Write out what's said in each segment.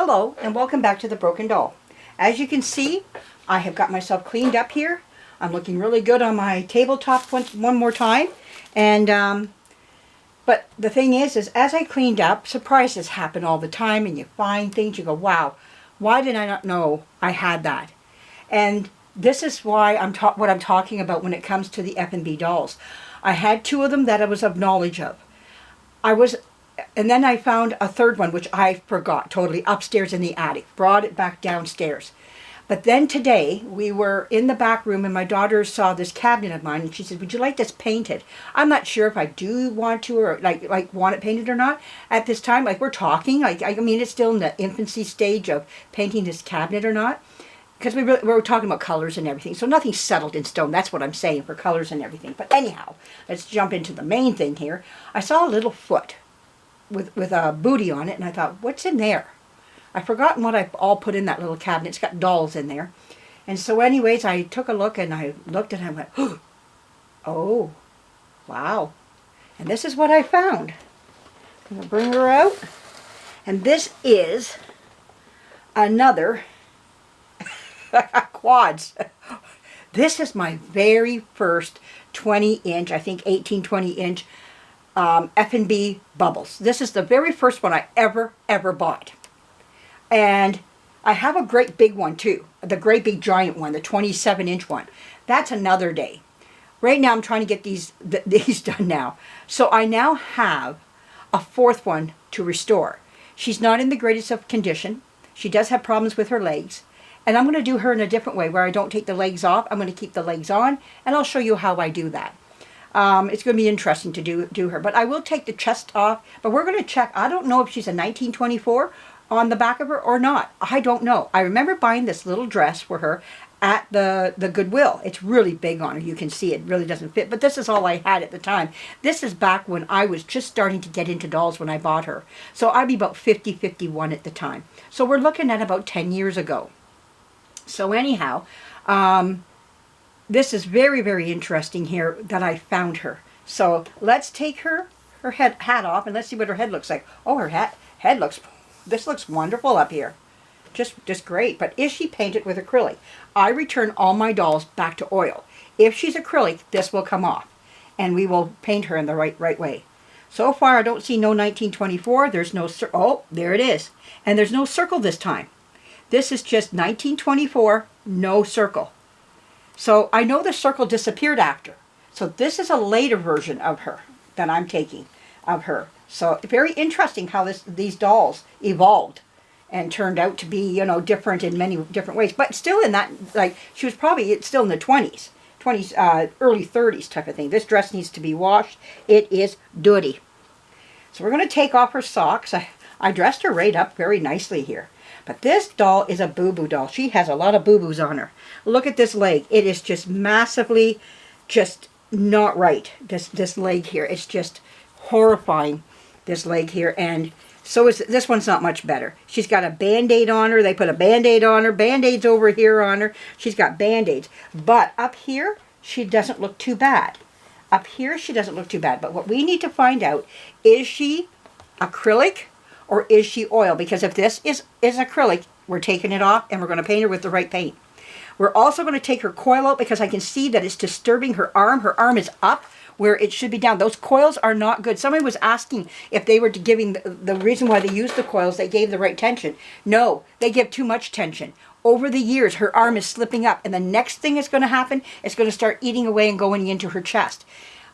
Hello and welcome back to the Broken Doll. As you can see, I have got myself cleaned up here. I'm looking really good on my tabletop one more time. And but the thing is as I cleaned up, surprises happen all the time, and you find things, you go, wow, why did I not know I had that? And this is why what I'm talking about when it comes to the F&B dolls. I had two of them that I was of knowledge of. And then I found a third one, which I forgot totally, upstairs in the attic. Brought it back downstairs. But then today, we were in the back room, and my daughter saw this cabinet of mine, and she said, would you like this painted? I'm not sure if I do want to, or like want it painted or not. At this time, like, we're talking, I mean, it's still in the infancy stage of painting this cabinet or not. Because we were talking about colors and everything. So nothing's settled in stone. That's what I'm saying for colors and everything. But anyhow, let's jump into the main thing here. I saw a little foot with a booty on it, and I thought, what's in there? I've forgotten what I all put in that little cabinet. It's got dolls in there. And so anyways, I took a look, and I looked and I went, oh, wow. And this is what I found. I'm going to bring her out. And this is another quads. This is my very first 20-inch, I think 18, 20-inch F&B Bubbles. This is the very first one I ever bought. And I have a great big one too. The great big giant one, the 27-inch one. That's another day. Right now I'm trying to get these done now. So I now have a fourth one to restore. She's not in the greatest of condition. She does have problems with her legs. And I'm going to do her in a different way where I don't take the legs off. I'm going to keep the legs on, and I'll show you how I do that. It's going to be interesting to do her. But I will take the chest off. But we're going to check. I don't know if she's a 1924 on the back of her or not. I don't know. I remember buying this little dress for her at the Goodwill. It's really big on her. You can see it really doesn't fit. But this is all I had at the time. This is back when I was just starting to get into dolls when I bought her. So I'd be about 50, 51 at the time. So we're looking at about 10 years ago. So anyhow, this is very interesting here that I found her. So let's take her hat off, and let's see what her head looks like. Oh, her head looks, this looks wonderful up here. Just great. But is she painted with acrylic? I return all my dolls back to oil. If she's acrylic, this will come off, and we will paint her in the right way. So far, I don't see no 1924. There's no, oh, there it is. And there's no circle this time. This is just 1924, no circle. So I know the circle disappeared after. So this is a later version of her that I'm taking of her. So very interesting how these dolls evolved and turned out to be, you know, different in many different ways. But still in that, like, she was probably still in the 20s, early 30s type of thing. This dress needs to be washed. It is dirty. So we're going to take off her socks. I dressed her right up very nicely here. But this doll is a boo-boo doll. She has a lot of boo-boos on her. Look at this leg. It is just massively just not right. This leg here. It's just horrifying, this leg here. And so is this one's not much better. She's got a Band-Aid on her. They put a Band-Aid on her. Band-Aids over here on her. She's got Band-Aids. But up here, she doesn't look too bad. Up here, she doesn't look too bad. But what we need to find out, is she acrylic or is she oil? Because if this is acrylic, we're taking it off and we're going to paint her with the right paint. We're also going to take her coil out because I can see that it's disturbing her arm. Her arm is up where it should be down. Those coils are not good. Somebody was asking if they were giving the reason why they used the coils, they gave the right tension. No, they give too much tension. Over the years, her arm is slipping up, and the next thing that's going to happen is going to start eating away and going into her chest.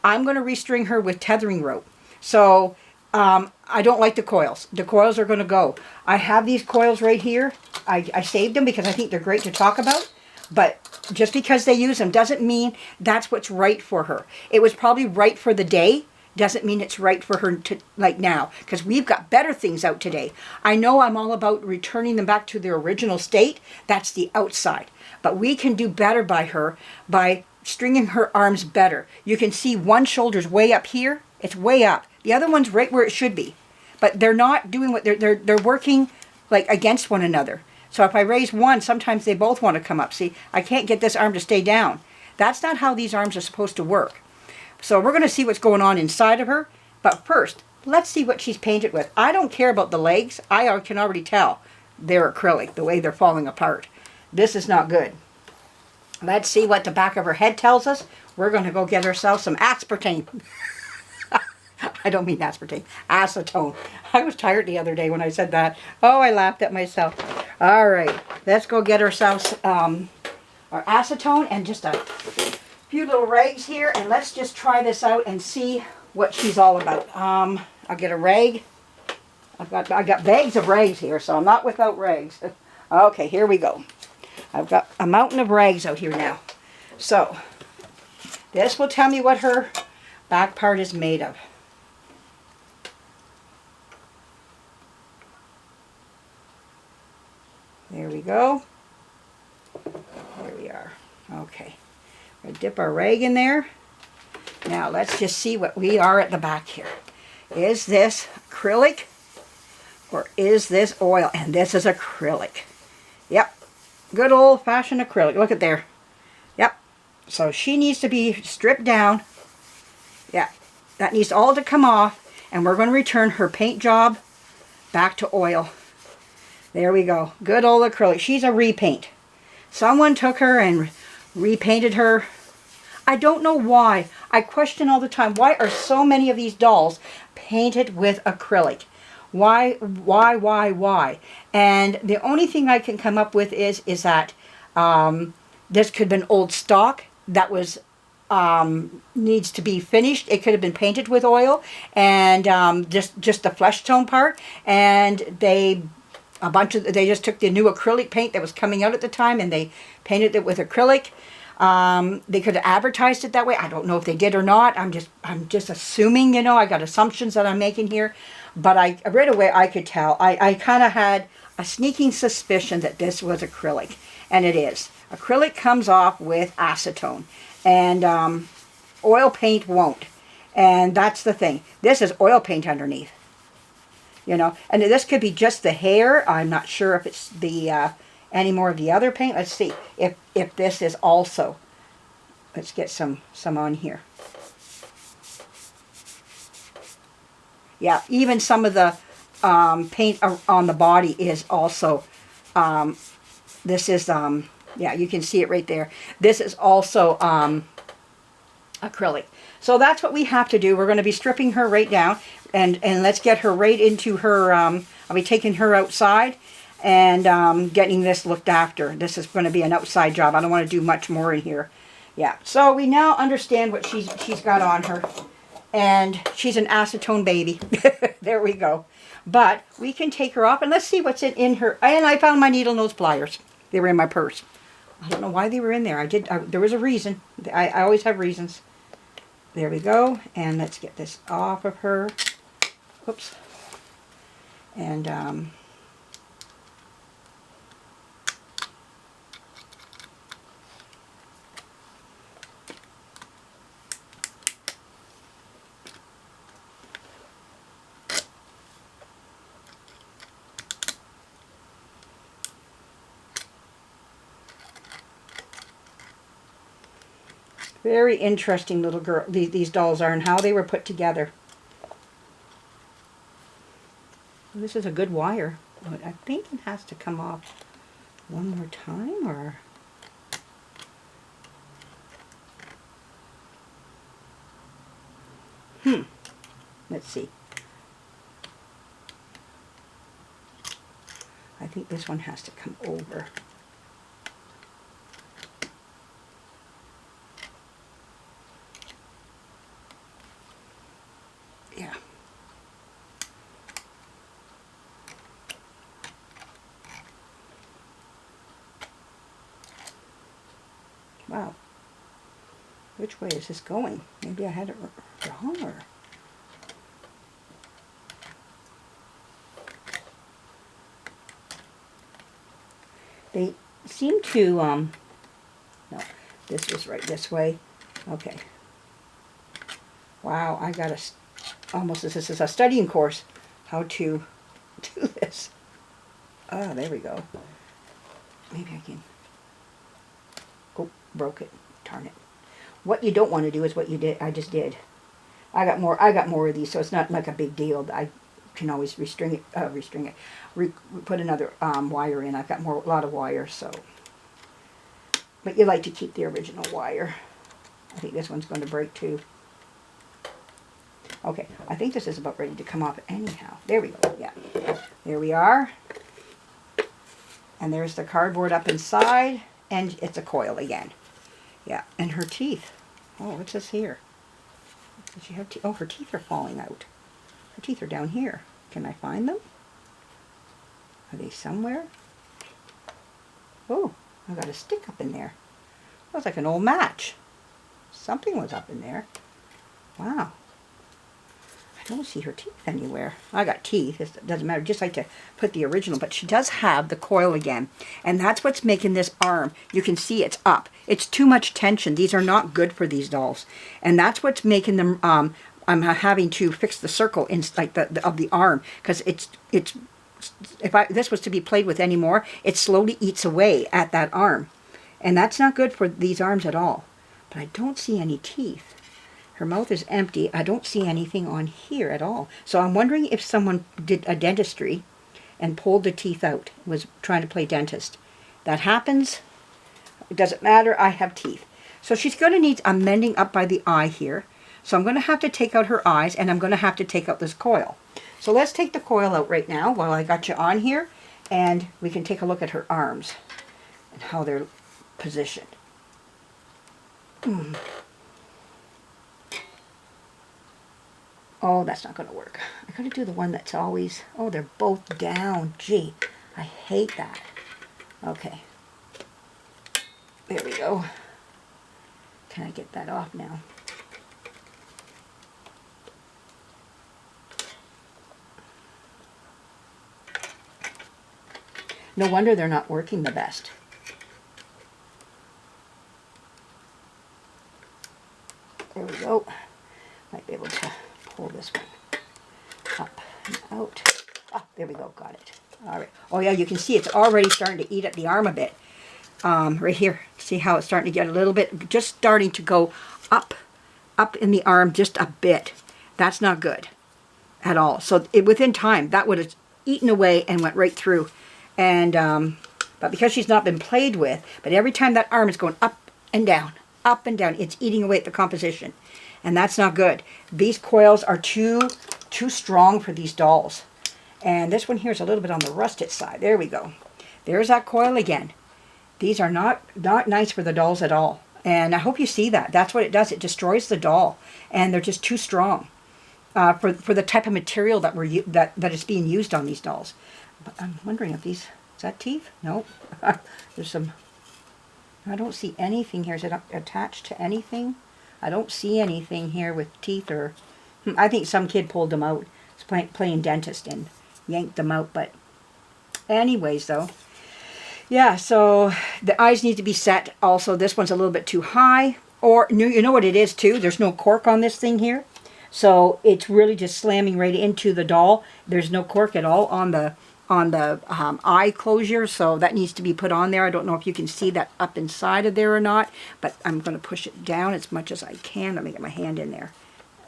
I'm going to restring her with tethering rope. So I don't like the coils. The coils are going to go. I have these coils right here. I saved them because I think they're great to talk about. But just because they use them doesn't mean that's what's right for her. It was probably right for the day. Doesn't mean it's right for her to, like, now. Because we've got better things out today. I know I'm all about returning them back to their original state. That's the outside. But we can do better by her by stringing her arms better. You can see one shoulder's way up here. It's way up. The other one's right where it should be. But they're not doing what they're working like against one another. So if I raise one, sometimes they both want to come up. See, I can't get this arm to stay down. That's not how these arms are supposed to work. So we're going to see what's going on inside of her. But first, let's see what she's painted with. I don't care about the legs. I can already tell. their acrylic, the way they're falling apart. This is not good. Let's see what the back of her head tells us. We're going to go get ourselves some aspartame. I don't mean aspartame, acetone. I was tired the other day when I said that. Oh, I laughed at myself. All right, let's go get ourselves our acetone and just a few little rags here, and let's just try this out and see what she's all about. I'll get a rag. I got bags of rags here, so I'm not without rags. Okay, here we go. I've got a mountain of rags out here now. So this will tell me what her back part is made of. There we go. There we are. Okay. We'll dip our rag in there. Now let's just see what we are at the back here. Is this acrylic or is this oil? And this is acrylic. Yep. Good old-fashioned acrylic. Look at there. Yep. So she needs to be stripped down. Yeah. That needs all to come off. And we're going to return her paint job back to oil. There we go. Good old acrylic. She's a repaint. Someone took her and repainted her. I don't know why. I question all the time, why are so many of these dolls painted with acrylic? Why? And the only thing I can come up with is that this could have been old stock that was needs to be finished. It could have been painted with oil and just the flesh tone part, and they just took the new acrylic paint that was coming out at the time and they painted it with acrylic. They could have advertised it that way. I don't know if they did or not. I'm just assuming, you know, I got assumptions that I'm making here. But right away I could tell. I kind of had a sneaking suspicion that this was acrylic. And it is. Acrylic comes off with acetone. And oil paint won't. And that's the thing. This is oil paint underneath. You know, and this could be just the hair. I'm not sure if it's the any more of the other paint. Let's see if this is also. Let's get some on here. Yeah, even some of the paint on the body is also. This is yeah, you can see it right there. This is also acrylic. So that's what we have to do. We're going to be stripping her right down. And let's get her right into her, I'll be taking her outside and getting this looked after. This is going to be an outside job. I don't want to do much more in here. Yeah, so we now understand what she's got on her. And she's an acetone baby. There we go. But we can take her off and let's see what's in her. And I found my needle nose pliers. They were in my purse. I don't know why they were in there. There was a reason. I always have reasons. There we go. And let's get this off of her. Whoops. And very interesting little girl. These dolls are and how they were put together. This is a good wire. I think it has to come off one more time, or... Let's see. I think this one has to come over. Yeah. Wow. Which way is this going? Maybe I had it wrong, or... They seem to, no, this was right this way. Okay. Wow, I got almost, this is a studying course, how to do this. Ah, there we go. Maybe I can, oh, broke it, darn it. What you don't want to do is what you did, I just did. I got more of these, so it's not like a big deal. I can always put another wire in. I've got a lot of wire, so. But you like to keep the original wire. I think this one's going to break too. Okay, I think this is about ready to come off anyhow. There we go, yeah. There we are. And there's the cardboard up inside, and it's a coil again. Yeah, and her teeth. Oh, what's this here? Does she have teeth? Oh, her teeth are falling out. Her teeth are down here. Can I find them? Are they somewhere? Oh, I got a stick up in there. That was like an old match. Something was up in there. Wow. I don't see her teeth anywhere. I got teeth. It doesn't matter. Just like to put the original. But she does have the coil again. And that's what's making this arm. You can see it's up. It's too much tension. These are not good for these dolls. And that's what's making them... I'm having to fix the circle in like of the arm. Because it's if this was to be played with anymore, it slowly eats away at that arm. And that's not good for these arms at all. But I don't see any teeth. Her mouth is empty. I don't see anything on here at all. So I'm wondering if someone did a dentistry and pulled the teeth out, was trying to play dentist. That happens. It doesn't matter. I have teeth. So she's going to need a mending up by the eye here. So I'm going to have to take out her eyes, and I'm going to have to take out this coil. So let's take the coil out right now while I got you on here, and we can take a look at her arms and how they're positioned. Oh, that's not going to work. I got to do the one that's always... Oh, they're both down. Gee, I hate that. Okay. There we go. Can I get that off now? No wonder they're not working the best. There we go. Might be able to pull this one up and out. Ah, there we go. Got it. All right. Oh, yeah, you can see it's already starting to eat at the arm a bit. Right here. See how it's starting to get a little bit, just starting to go up in the arm just a bit. That's not good at all. So within time, that would have eaten away and went right through. And but because she's not been played with, but every time that arm is going up and down, it's eating away at the composition. And that's not good. These coils are too strong for these dolls. And this one here is a little bit on the rusted side. There we go. There's that coil again. These are not nice for the dolls at all. And I hope you see that. That's what it does. It destroys the doll. And they're just too strong for the type of material that is being used on these dolls. But I'm wondering if these... Is that teeth? Nope. There's some... I don't see anything here. Is it attached to anything? I don't see anything here with teeth or... I think some kid pulled them out. It's playing dentist and yanked them out. But anyways, though. Yeah, so the eyes need to be set. Also, this one's a little bit too high. Or, you know what it is, too? There's no cork on this thing here. So it's really just slamming right into the doll. There's no cork at all on the eye closure, so that needs to be put on there. I don't know if you can see that up inside of there or not, but I'm going to push it down as much as I can. Let me get my hand in there.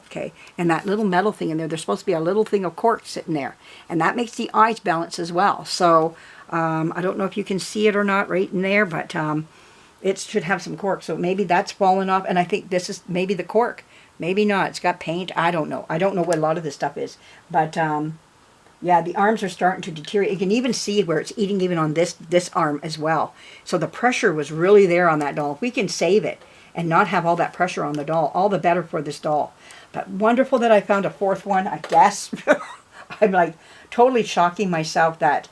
Okay, and that little metal thing in there, there's supposed to be a little thing of cork sitting there, and that makes the eyes balance as well. So I don't know if you can see it or not right in there, but it should have some cork, so maybe that's fallen off, and I think this is maybe the cork. Maybe not. It's got paint. I don't know. I don't know what a lot of this stuff is, but yeah, the arms are starting to deteriorate. You can even see where it's eating even on this arm as well. So the pressure was really there on that doll. If we can save it and not have all that pressure on the doll, all the better for this doll. But wonderful that I found a fourth one, I guess. I'm like totally shocking myself that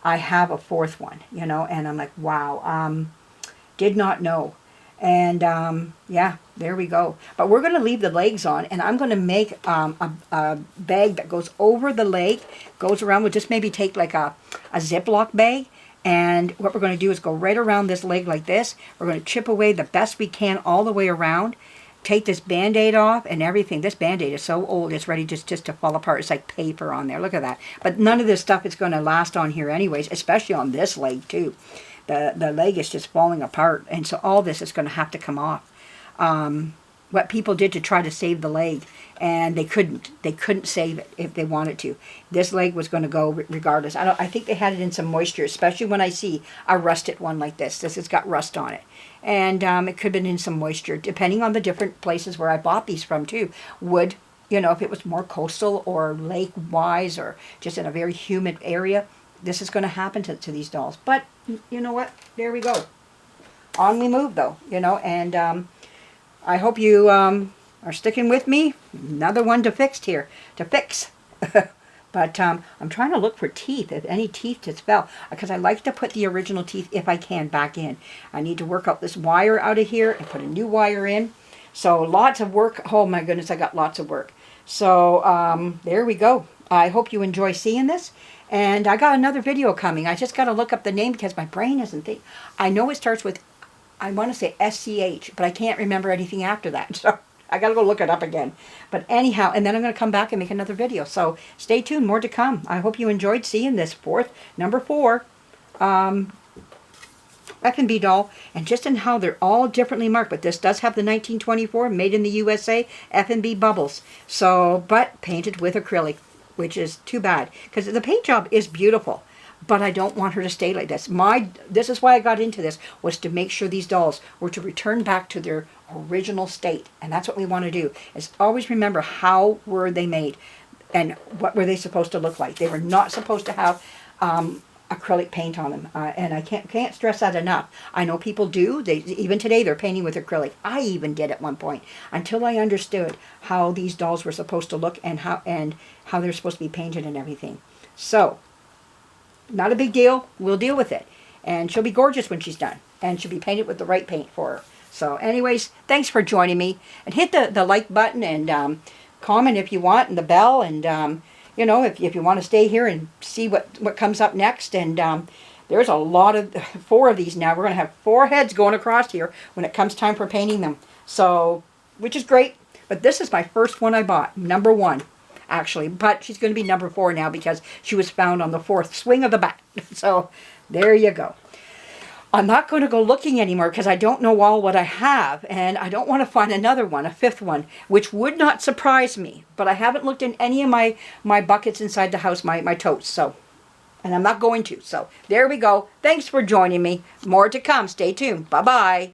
I have a fourth one, you know, and I'm like, wow, did not know. And yeah, there we go. But we're going to leave the legs on, and I'm going to make a bag that goes over the leg, goes around. We'll just maybe take like a Ziploc bag, and what we're going to do is go right around this leg like this. We're going to chip away the best we can all the way around, take this Band-Aid off and everything. This Band-Aid is so old, it's ready just to fall apart. It's like paper on there. Look at that. But none of this stuff is going to last on here anyways, especially on this leg too. The leg is just falling apart, and so all this is going to have to come off. what people did to try to save the leg, and they couldn't. They couldn't save it if they wanted to. This leg was going to go regardless. I think they had it in some moisture, especially when I see a rusted one like this. This has got rust on it. And it could have been in some moisture, depending on the different places where I bought these from too. Would, you know, if it was more coastal or lake-wise or just in a very humid area, this is going to happen to these dolls. But you know what? There we go. On we move, though, you know, and I hope you are sticking with me. Another one to fix here, But I'm trying to look for teeth, if any teeth just fell, because I like to put the original teeth, if I can, back in. I need to work out this wire out of here and put a new wire in. So lots of work. Oh my goodness, I got lots of work. So there we go. I hope you enjoy seeing this. And I got another video coming. I just got to look up the name because my brain isn't thinking. I know it starts with, I want to say SCH, but I can't remember anything after that. So I got to go look it up again. But anyhow, and then I'm going to come back and make another video. So stay tuned, more to come. I hope you enjoyed seeing this number 4 F&B doll, and just in how they're all differently marked. But this does have the 1924 made in the USA F&B bubbles. So, but painted with acrylic, which is too bad because the paint job is beautiful. But I don't want her to stay like this. This is why I got into this, was to make sure these dolls were to return back to their original state. And that's what we want to do, is always remember how were they made and what were they supposed to look like. They were not supposed to have acrylic paint on them. And I can't stress that enough. I know people do. Even today they're painting with acrylic. I even did at one point, until I understood how these dolls were supposed to look and how they're supposed to be painted and everything. So, not a big deal. We'll deal with it. And she'll be gorgeous when she's done. And she'll be painted with the right paint for her. So anyways, thanks for joining me. And hit the like button and comment if you want, and the bell. And, you know, if you want to stay here and see what comes up next. And there's a lot of, 4 of these now. We're going to have 4 heads going across here when it comes time for painting them. So, which is great. But this is my first one I bought. Number 1. Actually, but she's going to be number 4 now because she was found on the 4th swing of the bat. So there you go. I'm not going to go looking anymore because I don't know all what I have, and I don't want to find another one, a 5th one, which would not surprise me. But I haven't looked in any of my buckets inside the house, my totes, so, and I'm not going to. So there we go. Thanks for joining me. More to come. Stay tuned. Bye-bye.